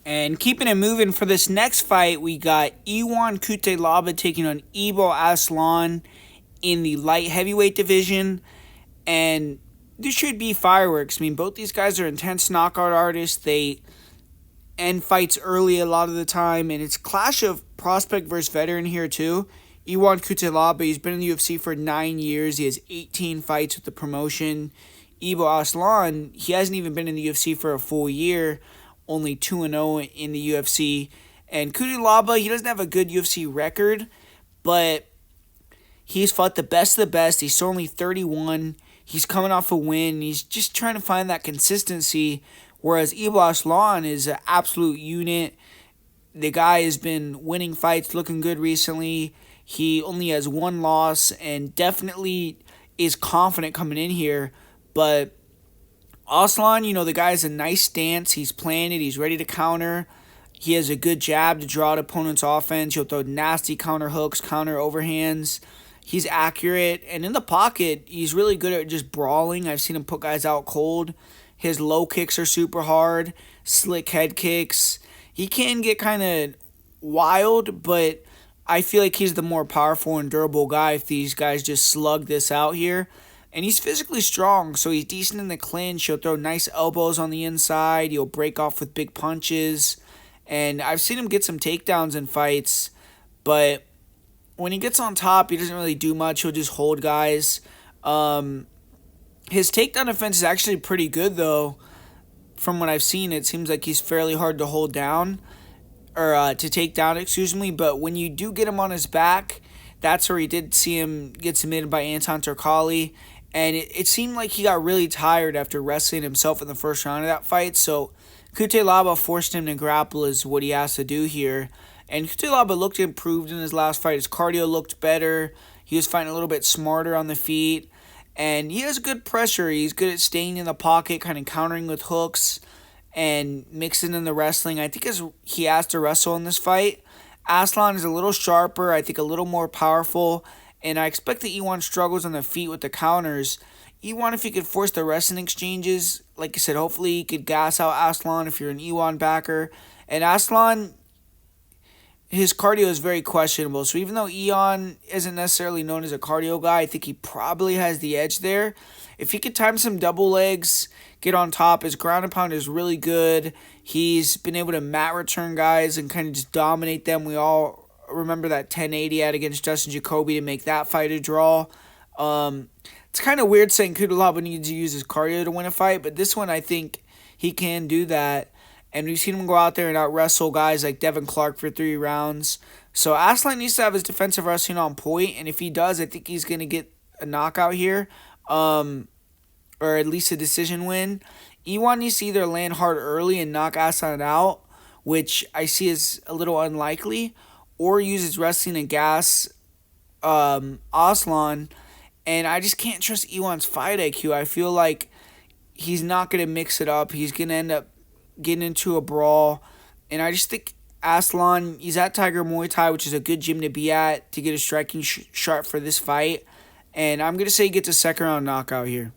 And keeping it moving for this next fight, we got Cutelaba taking on Ibo Aslan in the light heavyweight division. And this should be fireworks. I mean, both these guys are intense knockout artists. They end fights early a lot of the time, and it's clash of prospect versus veteran here too. Iwan Cutelaba, he's been in the UFC for 9 years. He has 18 fights with the promotion. Ibo Aslan, he hasn't even been in the UFC for a full year, only 2-0 in the UFC. And Cutelaba, he doesn't have a good UFC record, but he's fought the best of the best. He's only 31. He's coming off a win. He's just trying to find that consistency, whereas Ibo Aslan is an absolute unit. The guy has been winning fights, looking good recently. He only has one loss and definitely is confident coming in here. But Aslan, the guy has a nice stance. He's playing it. He's ready to counter. He has a good jab to draw out opponent's offense. He'll throw nasty counter hooks, counter overhands. He's accurate. And in the pocket, he's really good at just brawling. I've seen him put guys out cold. His low kicks are super hard. Slick head kicks. He can get kind of wild, but I feel like he's the more powerful and durable guy if these guys just slug this out here. And he's physically strong, so he's decent in the clinch. He'll throw nice elbows on the inside. He'll break off with big punches. And I've seen him get some takedowns in fights, but when he gets on top, he doesn't really do much. He'll just hold guys. His takedown defense is actually pretty good, though. From what I've seen, it seems like he's fairly hard to hold down, or to take down, excuse me. But when you do get him on his back, that's where he did see him get submitted by Anton Turkali. And it seemed like he got really tired after wrestling himself in the first round of that fight. So Cutelaba forced him to grapple is what he has to do here. And Cutelaba looked improved in his last fight. His cardio looked better. He was fighting a little bit smarter on the feet. And he has good pressure. He's good at staying in the pocket, kind of countering with hooks and mixing in the wrestling. I think as he has to wrestle in this fight, Aslan is a little sharper, I think a little more powerful, and I expect that Iwan struggles on the feet with the counters. Iwan, if he could force the wrestling exchanges, like I said, hopefully he could gas out Aslan if you're an Iwan backer. And Aslan, his cardio is very questionable. So even though Ion isn't necessarily known as a cardio guy, I think he probably has the edge there. If he could time some double legs, get on top, his ground and pound is really good. He's been able to mat return guys and kind of just dominate them. We all remember that 1080 ad against Justin Jacoby to make that fight a draw. It's kind of weird saying Cutelaba needs to use his cardio to win a fight, but this one I think he can do that. And we've seen him go out there and out-wrestle guys like Devin Clark for 3 rounds. So Aslan needs to have his defensive wrestling on point, and if he does, I think he's going to get a knockout here, or at least a decision win. Iwan needs to either land hard early and knock Aslan out, which I see as a little unlikely, or use his wrestling to gas Aslan. And I just can't trust Iwan's fight IQ. I feel like he's not going to mix it up. He's going to end up getting into a brawl. And I just think Aslan, he's at Tiger Muay Thai, which is a good gym to be at to get a striking sharp for this fight. And I'm going to say he gets a second round knockout here.